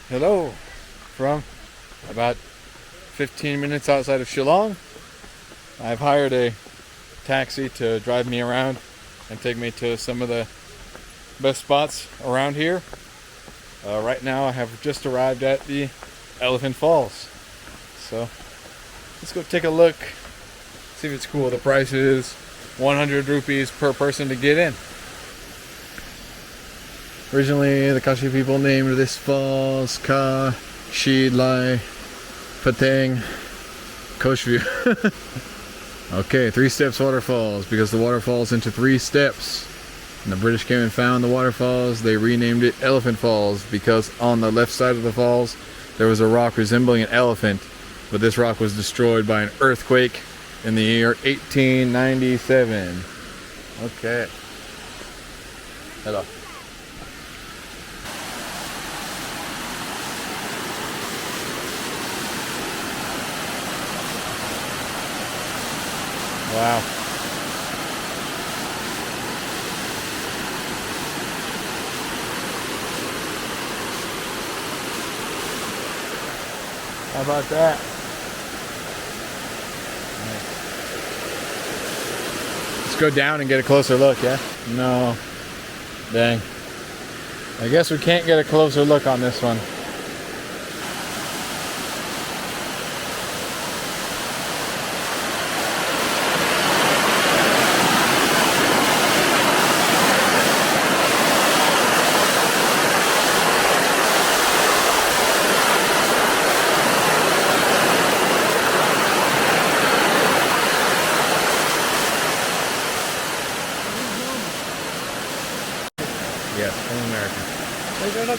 Hello, from about 15 minutes outside of Shillong. I've hired a taxi to drive me around and take me to some of the best spots around here. Right now I have just arrived at the Elephant Falls. So let's go take a look, see if it's cool. The price is 100 rupees per person to get in. Originally, the Kashi people named this falls Ka Shi Lai Patang Koshview. Okay, 3 steps waterfalls, because the water falls into 3 steps. When the British came and found the waterfalls, they renamed it Elephant Falls because on the left side of the falls there was a rock resembling an elephant, but this rock was destroyed by an earthquake in the year 1897. Okay. Hello. Wow. How about that? Nice. Let's go down and get a closer look, yeah? No. Dang. I guess we can't get a closer look on this one. Yes, from America. Calcutta,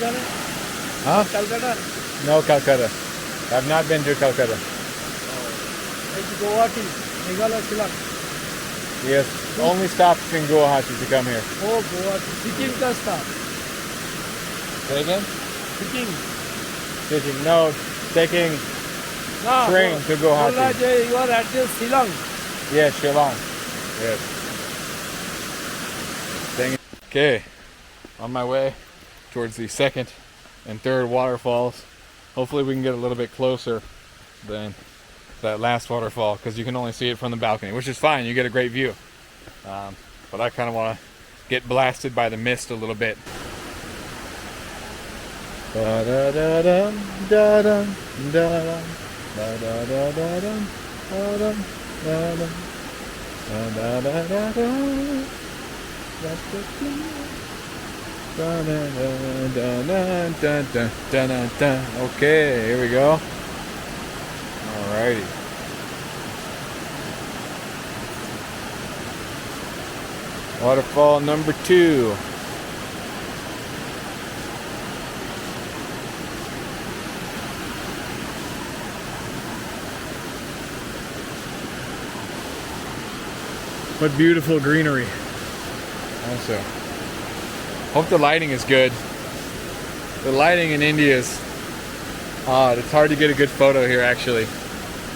Huh? Calcutta. No, Calcutta. I've not been to Calcutta. It's Guwahati, Meghalaya, Shillong. Yes, only stopped in Guwahati to come here. Oh, Guwahati. Sikkim ka stop. Say again? Sikkim. Taking, no, taking No, train to Guwahati. You are at Shillong. Yes, Shillong. Yes. Dang it. Okay, on my way towards the 2nd and 3rd waterfalls. Hopefully we can get a little bit closer than that last waterfall, because you can only see it from the balcony, which is fine, you get a great view. But I kind of want to get blasted by the mist a little bit. Da-da-da-dum, da-dum, da-dum, da-da-da-da-dum, da-dum, da-dum, da-da-da-da-dum. Okay, here we go. Alrighty. Waterfall number 2. What beautiful greenery. Also, hope the lighting is good. The lighting in India is odd. It's hard to get a good photo here, actually,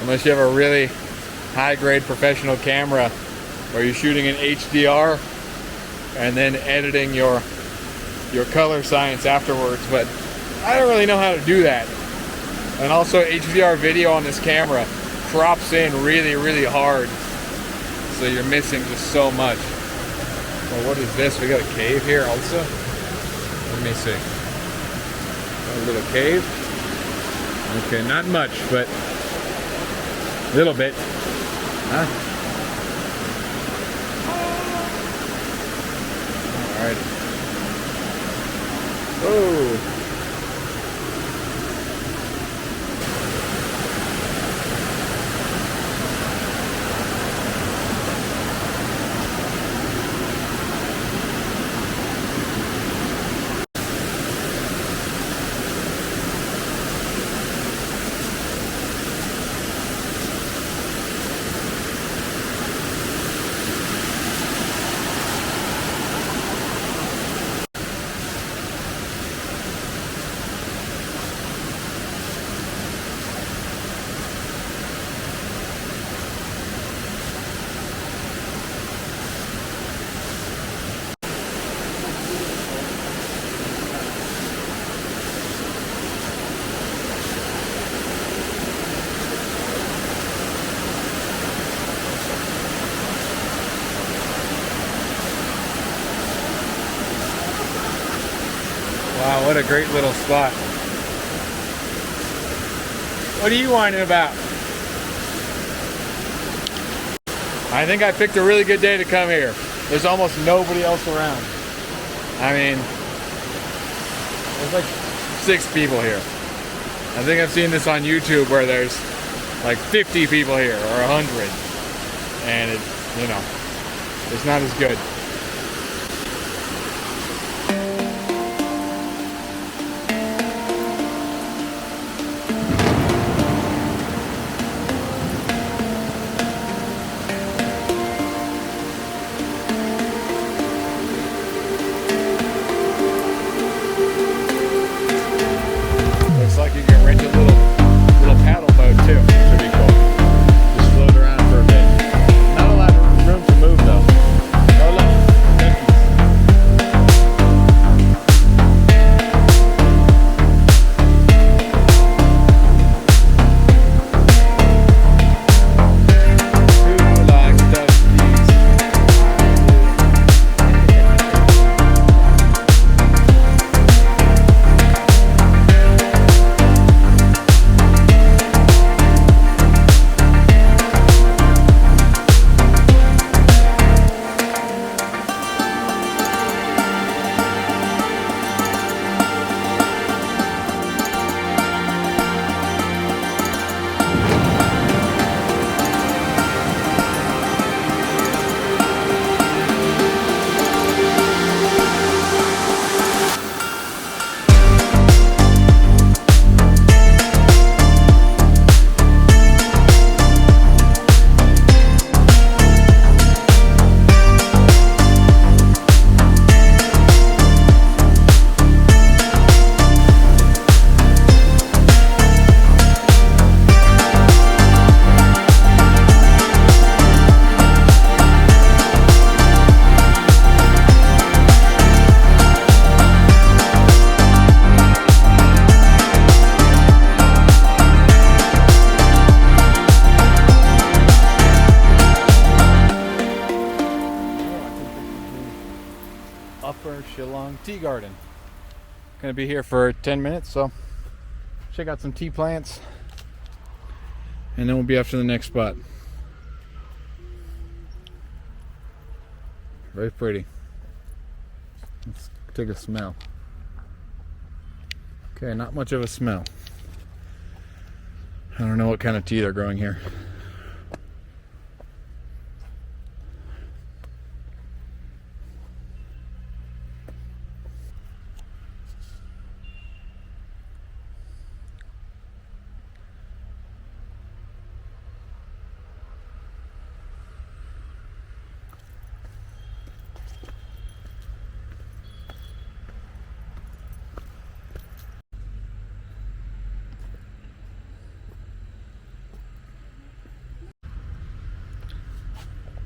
unless you have a really high-grade professional camera where you're shooting in HDR and then editing your color science afterwards. But I don't really know how to do that. And also, HDR video on this camera crops in really, really hard, so you're missing just so much. Well, what is this? We got a cave here also? Let me see. A little cave. Okay, not much, but a little bit. Huh? Alrighty. Oh. Wow, what a great little spot. What are you whining about? I think I picked a really good day to come here. There's almost nobody else around. I mean, there's like 6 people here. I think I've seen this on YouTube where there's like 50 people here or 100. And it, you know, it's not as good. Looks like you can rent a little paddle boat too. Should be cool. Just float around for a bit. Not a lot of room to move though. Oh look, donkeys. Who likes donkeys? Upper Shillong Tea Garden. Gonna be here for 10 minutes, so check out some tea plants, and then we'll be off to the next spot. Very pretty. Let's take a smell. Okay, not much of a smell. I don't know what kind of tea they're growing here.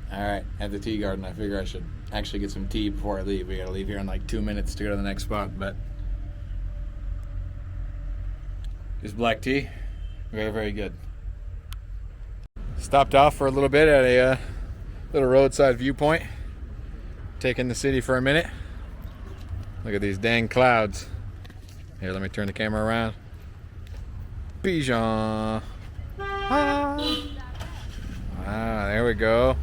Alright, at the tea garden, I figure I should actually get some tea before I leave. We gotta leave here in like 2 minutes to go to the next spot, but just black tea, very, very good. Stopped off for a little bit at a little roadside viewpoint, taking the city for a minute. Look at these dang clouds. Here, let me turn the camera around. Bijan. Ah, there we go.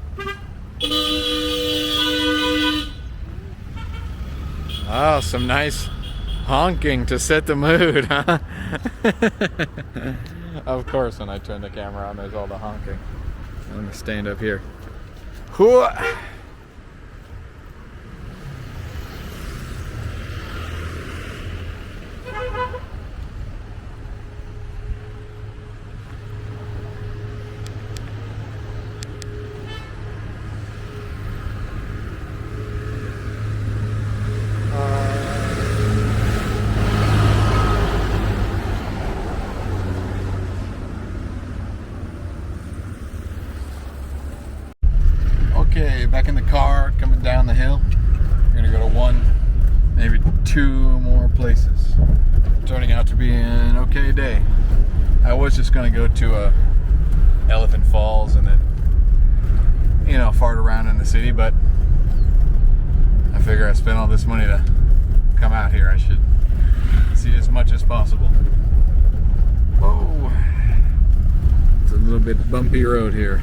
Oh, some nice honking to set the mood, huh? Of course, when I turn the camera on, there's all the honking. Let me stand up here. Hooah! Okay, back in the car, coming down the hill. We're gonna go to 1, maybe 2 more places. Turning out to be an okay day. I was just gonna go to Elephant Falls and then, you know, fart around in the city, but I figure I spent all this money to come out here. I should possible. Whoa. It's a little bit bumpy road here.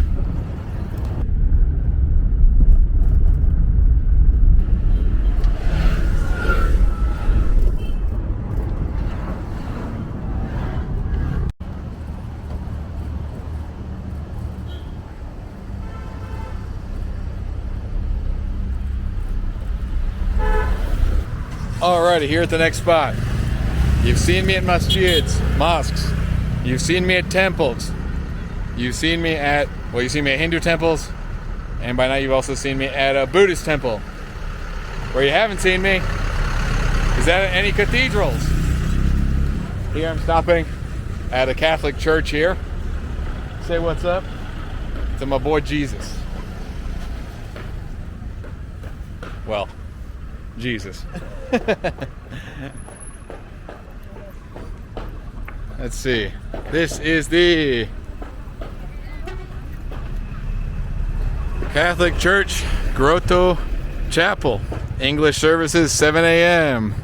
Alrighty, here at the next spot. You've seen me at masjids, mosques. You've seen me at temples. You've seen me at, well, you've seen me at Hindu temples. And by now you've also seen me at a Buddhist temple. Where you haven't seen me is at any cathedrals. Here I'm stopping at a Catholic church here. Say what's up to my boy Jesus. Well, Jesus. Let's see. This is the Catholic Church Grotto Chapel. English services 7 a.m.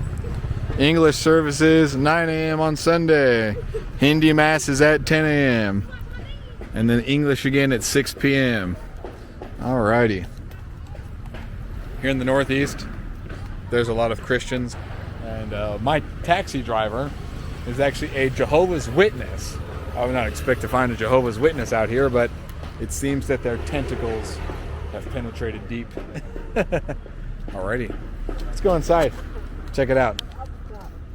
English services 9 a.m. on Sunday. Hindi Mass is at 10 a.m. And then English again at 6 p.m. Alrighty. Here in the Northeast, there's a lot of Christians, and my taxi driver is actually a Jehovah's Witness. I would not expect to find a Jehovah's Witness out here, but it seems that their tentacles have penetrated deep. Alrighty, let's go inside, check it out.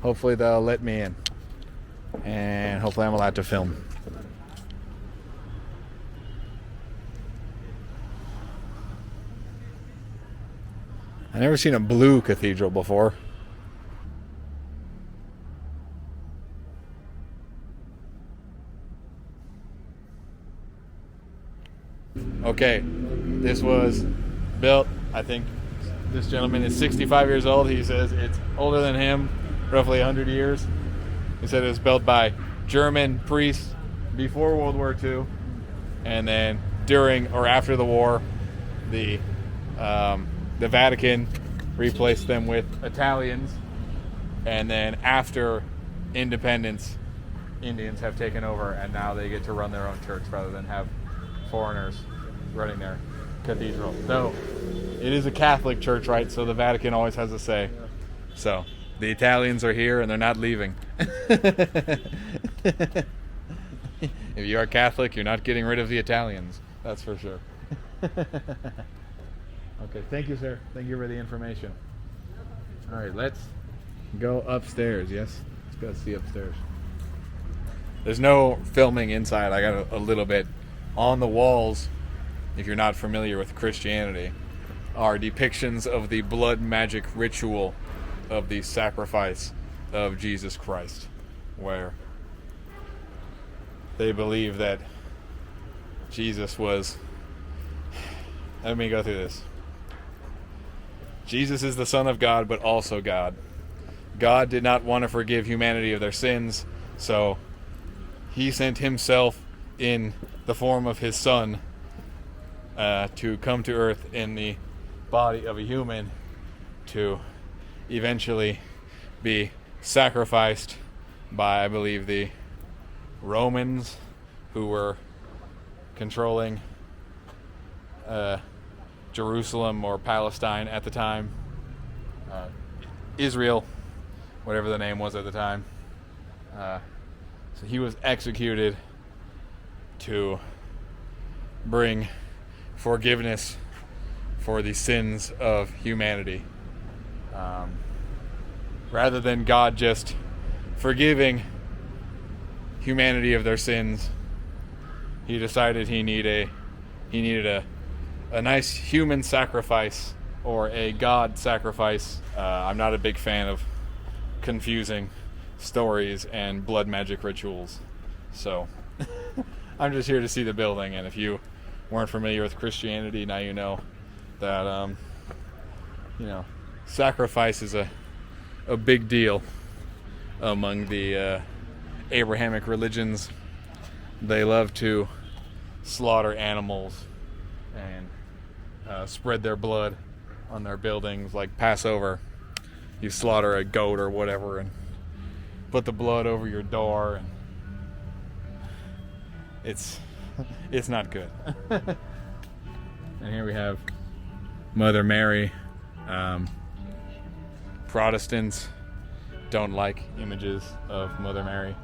Hopefully they'll let me in, and hopefully I'm allowed to film. I've never seen a blue cathedral before. Okay, this was built, I think this gentleman is 65 years old. He says it's older than him, roughly 100 years. He said it was built by German priests before World War II, and then during or after the war, the Vatican replaced them with Italians, and then after independence, Indians have taken over, and now they get to run their own church rather than have foreigners running their cathedral. Though it is a Catholic church, right? So the Vatican always has a say. So the Italians are here and they're not leaving. If you are Catholic, you're not getting rid of the Italians. That's for sure. Okay, thank you, sir. Thank you for the information. All right, let's go upstairs. Yes, let's go see upstairs. There's no filming inside. I got a little bit. On the walls, if you're not familiar with Christianity, are depictions of the blood magic ritual of the sacrifice of Jesus Christ, where they believe that Jesus was... Let me go through this. Jesus is the Son of God, but also God. God did not want to forgive humanity of their sins, so he sent himself in the form of his Son to come to earth in the body of a human to eventually be sacrificed by, I believe, the Romans who were controlling Jerusalem or Palestine at the time, Israel, whatever the name was at the time. So he was executed to bring forgiveness for the sins of humanity. Rather than God just forgiving humanity of their sins, he decided he needed a nice human sacrifice or a God sacrifice. I'm not a big fan of confusing stories and blood magic rituals, so I'm just here to see the building. And if you weren't familiar with Christianity, now you know that sacrifice is a big deal among the Abrahamic religions. They love to slaughter animals and spread their blood on their buildings. Like Passover, you slaughter a goat or whatever, and put the blood over your door, and it's not good. And here we have Mother Mary. Protestants don't like images of Mother Mary.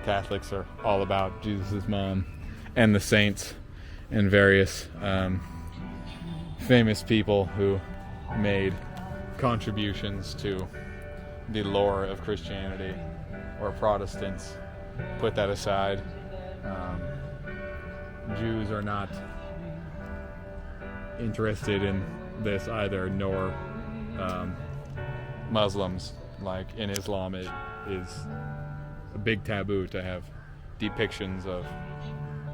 Catholics are all about Jesus' mom and the saints and various famous people who made contributions to the lore of Christianity, or Protestants put that aside. Jews are not interested in this either, nor Muslims. Like in Islam, it is a big taboo to have depictions of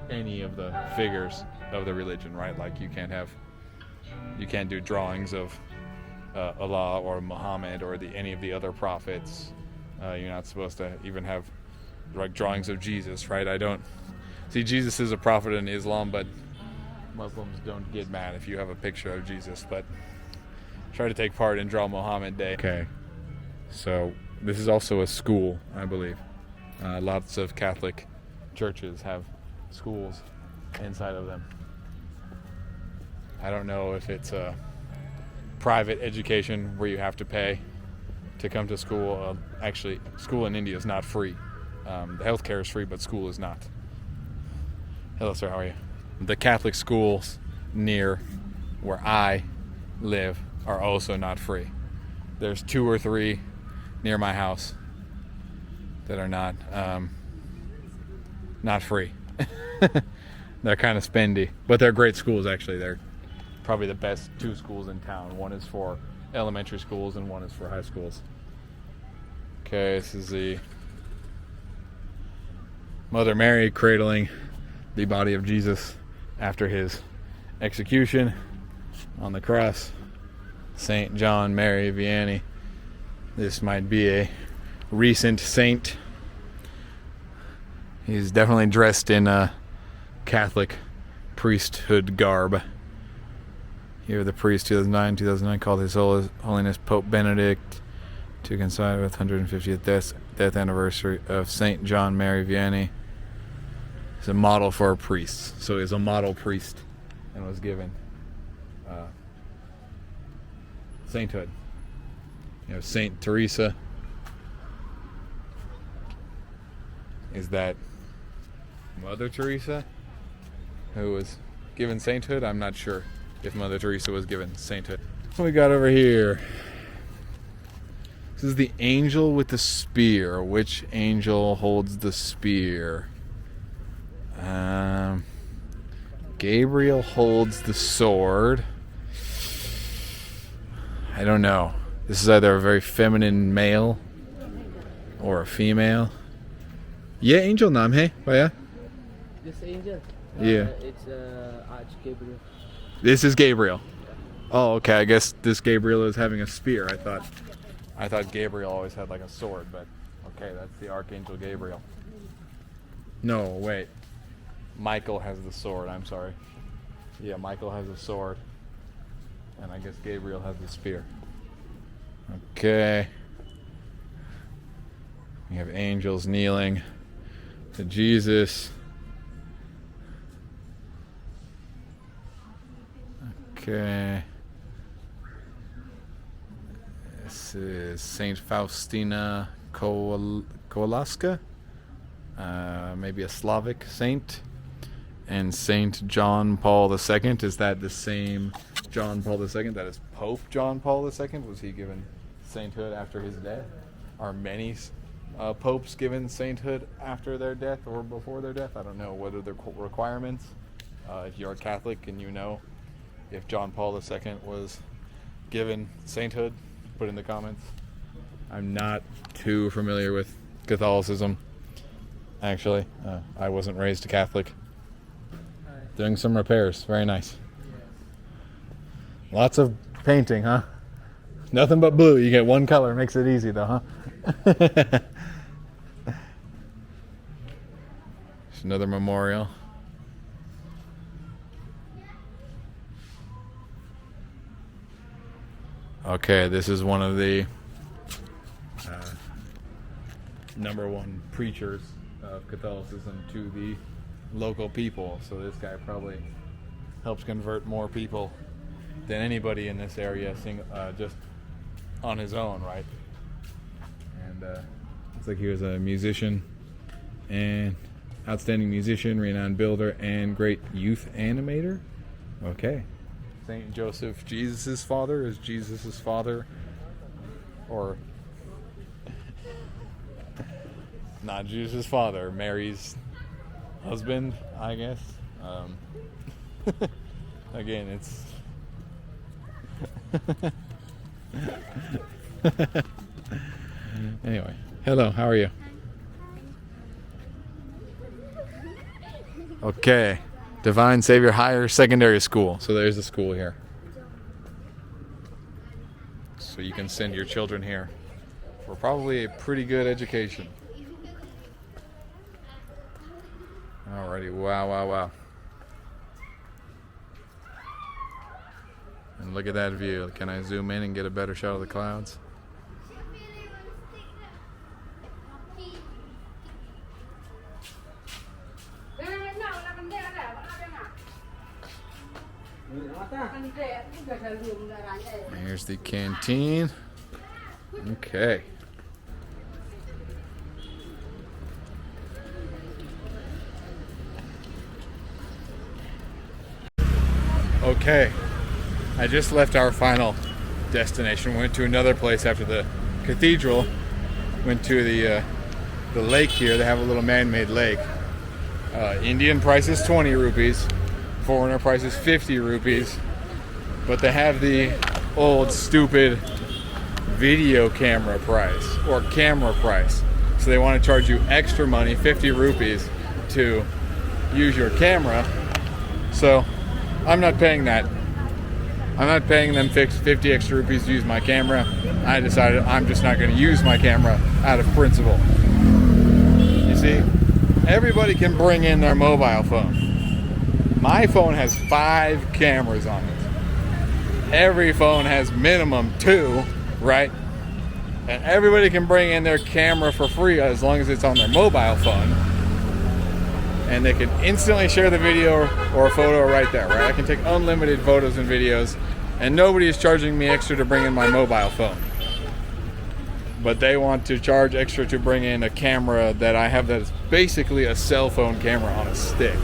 any of the figures of the religion, right? Like you can't do drawings of Allah or Muhammad or any of the other prophets. You're not supposed to even have like drawings of Jesus, right? I don't see Jesus is a prophet in Islam, but Muslims don't get mad if you have a picture of Jesus, but try to take part and draw Muhammad Day. Okay, so this is also a school, I believe. Lots of Catholic churches have schools inside of them. I don't know if it's a private education where you have to pay to come to school. Actually, school in India is not free. The healthcare is free, but school is not. Hello, sir. How are you? The Catholic schools near where I live are also not free. There's 2 or 3 near my house that are not free. They're kind of spendy, but they're great schools. Actually, they're probably the best 2 schools in town. One is for elementary schools and one is for high schools. Okay, this is the Mother Mary cradling the body of Jesus after his execution on the cross. Saint John Mary Vianney. This might be a recent saint. He's definitely dressed in a Catholic priesthood garb. Here, the priest, 2009, called His Holiness Pope Benedict to coincide with 150th death anniversary of Saint John Mary Vianney. He's a model for priests, so he's a model priest and was given sainthood. You have Saint Teresa. Is that Mother Teresa who was given sainthood? I'm not sure if Mother Teresa was given sainthood. What we got over here? This is the angel with the spear. Which angel holds the spear? Gabriel holds the sword. I don't know. This is either a very feminine male or a female. Yeah, angel naam hai bhaiya. This angel? Yeah. It's Archgabriel. This is Gabriel. Oh, okay. I guess this Gabriel is having a spear. I thought Gabriel always had like a sword, but okay, that's the Archangel Gabriel. No, wait. Michael has the sword. I'm sorry. Yeah, Michael has a sword. And I guess Gabriel has the spear. Okay. We have angels kneeling to Jesus. Okay. This is Saint Faustina Kowalska. Maybe a Slavic saint. And Saint John Paul II. Is that the same John Paul II? That is Pope John Paul II. Was he given sainthood after his death? Are many popes given sainthood after their death or before their death? I don't know. What are the requirements? If you're a Catholic and you know if John Paul II was given sainthood, put in the comments. I'm not too familiar with Catholicism, actually. I wasn't raised a Catholic. Doing some repairs. Very nice. Lots of painting, huh? Nothing but blue. You get one color. Makes it easy, though, huh? There's another memorial. Okay, this is one of the #1 preachers of Catholicism to the local people. So this guy probably helps convert more people than anybody in this area, just on his own, right? And looks like he was a musician and outstanding musician, renowned builder, and great youth animator. Okay. Saint Joseph, Jesus's father, is Jesus's father, or not Jesus' father, Mary's husband, I guess. Again, it's anyway. Hello, how are you? Okay, Divine Savior Higher Secondary School. So there's the school here. So you can send your children here for probably a pretty good education. Alrighty, wow, wow, wow. And look at that view. Can I zoom in and get a better shot of the clouds? Here's the canteen. Okay. Okay. I just left our final destination. Went to another place after the cathedral. Went to the lake here. They have a little man-made lake. Indian price is 20 rupees. Foreigner price is 50 rupees. But they have the old stupid video camera price, or camera price. So they want to charge you extra money, 50 rupees, to use your camera. So I'm not paying that. I'm not paying them 50 extra rupees to use my camera. I decided I'm just not going to use my camera out of principle. You see, everybody can bring in their mobile phone. My phone has 5 cameras on it. Every phone has minimum 2, right? And everybody can bring in their camera for free as long as it's on their mobile phone. And they can instantly share the video or photo right there, right? I can take unlimited photos and videos, and nobody is charging me extra to bring in my mobile phone. But they want to charge extra to bring in a camera that I have that is basically a cell phone camera on a stick.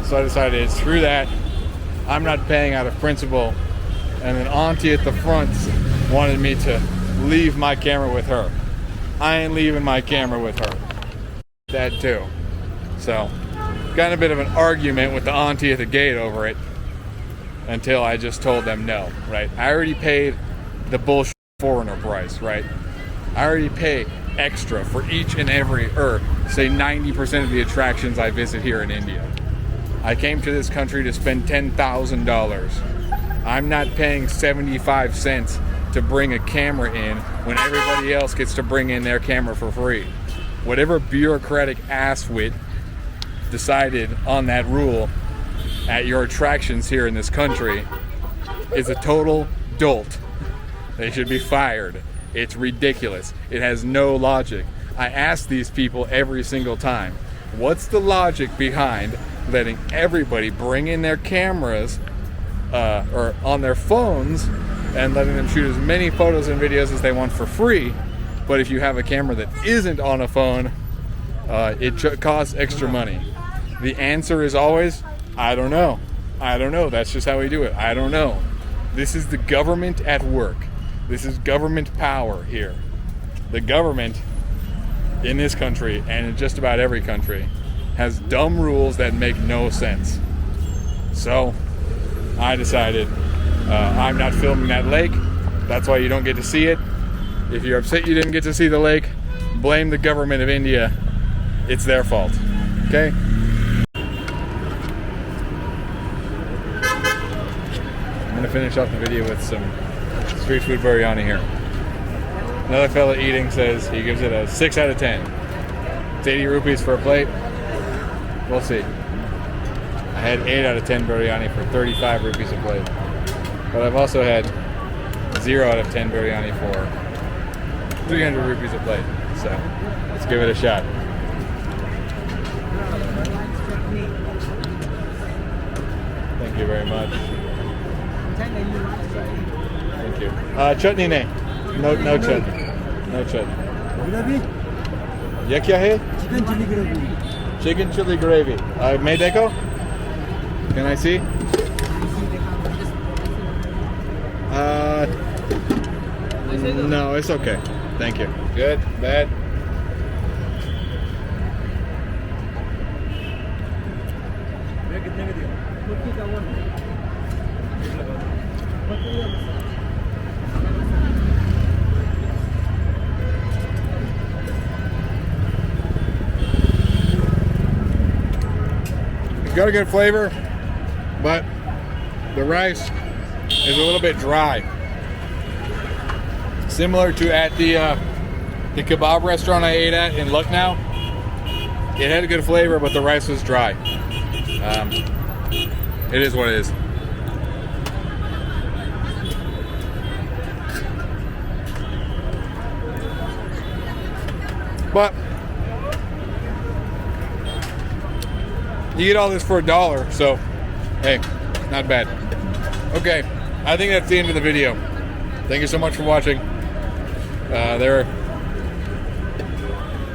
So I decided, screw that. I'm not paying out of principle. And then auntie at the front wanted me to leave my camera with her. I ain't leaving my camera with her. That too. So got in a bit of an argument with the auntie at the gate over it until I just told them no, right? I already paid the bullshit foreigner price, right? I already pay extra for each and every, or say 90% of the attractions I visit here in India. I came to this country to spend $10,000. I'm not paying 75 cents to bring a camera in when everybody else gets to bring in their camera for free. Whatever bureaucratic asswit decided on that rule at your attractions here in this country is a total dolt. They should be fired. It's ridiculous. It has no logic. I ask these people every single time, what's the logic behind letting everybody bring in their cameras or on their phones and letting them shoot as many photos and videos as they want for free, but if you have a camera that isn't on a phone, it costs extra money? The answer is always, I don't know. I don't know. That's just how we do it. I don't know. This is the government at work. This is government power here. The government in this country, and in just about every country, has dumb rules that make no sense. So I decided I'm not filming that lake. That's why you don't get to see it. If you're upset you didn't get to see the lake, blame the government of India. It's their fault. Okay? I'm gonna finish off the video with some street food biryani here. Another fella eating says he gives it a 6 out of 10. It's 80 rupees for a plate. We'll see. I had 8 out of 10 biryani for 35 rupees a plate. But I've also had 0 out of 10 biryani for 300 rupees a plate. So let's give it a shot. Thank you very much. Thank you. Chutney nahi. No chutney. No chutney. ये क्या है? Chicken chili gravy. Chicken chili gravy. मैं देखो? Can I see? No, it's okay. Thank you. Good, bad. It's got a good flavor, but the rice is a little bit dry. Similar to at the kebab restaurant I ate at in Lucknow. It had a good flavor, but the rice was dry. It is what it is. But you get all this for $1, so hey, not bad. Okay, I think that's the end of the video. Thank you so much for watching. There are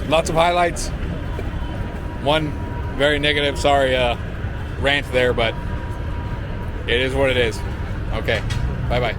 lots of highlights. One very negative, sorry, rant there, but it is what it is. Okay, bye-bye.